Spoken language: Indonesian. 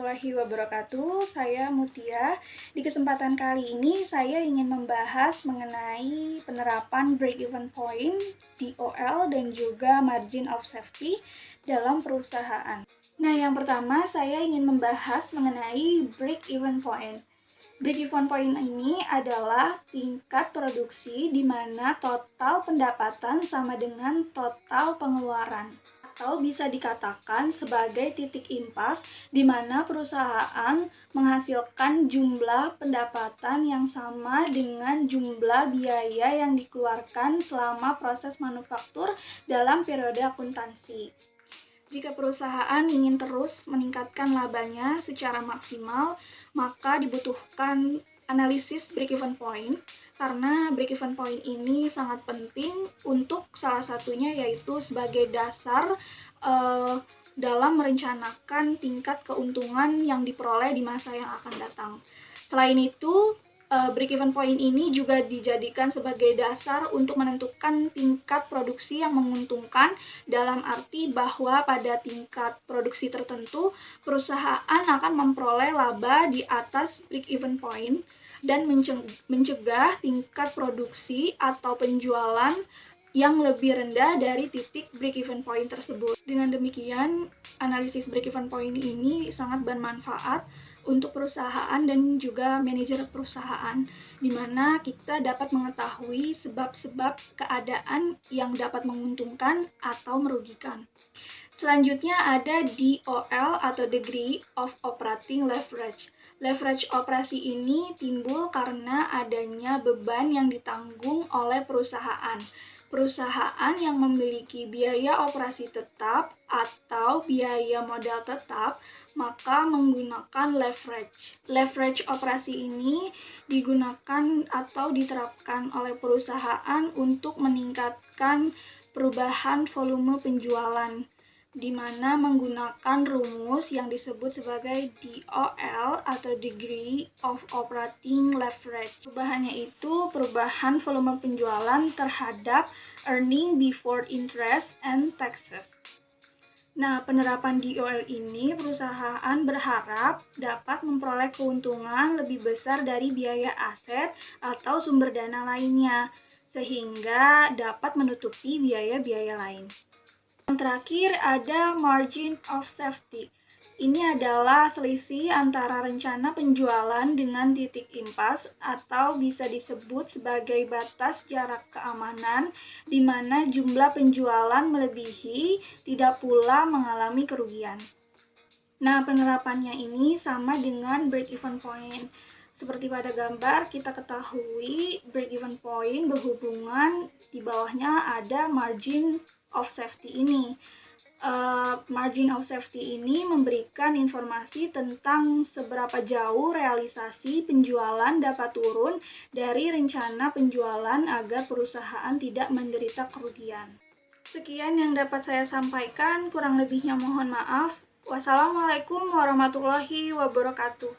warahmatullahi wabarakatuh. Saya Mutia. Di kesempatan kali ini saya ingin membahas mengenai penerapan break-even point, DOL, dan juga margin of safety dalam perusahaan. Nah, yang pertama saya ingin membahas mengenai break-even point. Break-even point ini adalah tingkat produksi di mana total pendapatan sama dengan total pengeluaran. Atau bisa dikatakan sebagai titik impas di mana perusahaan menghasilkan jumlah pendapatan yang sama dengan jumlah biaya yang dikeluarkan selama proses manufaktur dalam periode akuntansi. Jika perusahaan ingin terus meningkatkan labanya secara maksimal, maka dibutuhkan analisis break-even point, karena break-even point ini sangat penting untuk salah satunya yaitu sebagai dasar dalam merencanakan tingkat keuntungan yang diperoleh di masa yang akan datang. Selain itu, break-even point ini juga dijadikan sebagai dasar untuk menentukan tingkat produksi yang menguntungkan, dalam arti bahwa pada tingkat produksi tertentu, perusahaan akan memperoleh laba di atas break-even point dan mencegah tingkat produksi atau penjualan yang lebih rendah dari titik break-even point tersebut. Dengan demikian, analisis break-even point ini sangat bermanfaat untuk perusahaan dan juga manajer perusahaan, di mana kita dapat mengetahui sebab-sebab keadaan yang dapat menguntungkan atau merugikan. Selanjutnya ada DOL atau Degree of Operating Leverage. Leverage operasi ini timbul karena adanya beban yang ditanggung oleh perusahaan. Perusahaan yang memiliki biaya operasi tetap atau biaya modal tetap maka menggunakan leverage. Leverage operasi ini digunakan atau diterapkan oleh perusahaan untuk meningkatkan perubahan volume penjualan, di mana menggunakan rumus yang disebut sebagai DOL atau Degree of Operating Leverage. Perubahannya itu perubahan volume penjualan terhadap earning before interest and taxes. Nah, penerapan DOL ini perusahaan berharap dapat memperoleh keuntungan lebih besar dari biaya aset atau sumber dana lainnya, sehingga dapat menutupi biaya-biaya lain. Yang terakhir ada margin of safety. Ini adalah selisih antara rencana penjualan dengan titik impas atau bisa disebut sebagai batas jarak keamanan di mana jumlah penjualan melebihi, tidak pula mengalami kerugian. Nah, penerapannya ini sama dengan break-even point. Seperti pada gambar, kita ketahui break-even point berhubungan di bawahnya ada margin of safety ini. Margin of safety ini memberikan informasi tentang seberapa jauh realisasi penjualan dapat turun dari rencana penjualan agar perusahaan tidak menderita kerugian. Sekian yang dapat saya sampaikan, kurang lebihnya mohon maaf. Wassalamualaikum warahmatullahi wabarakatuh.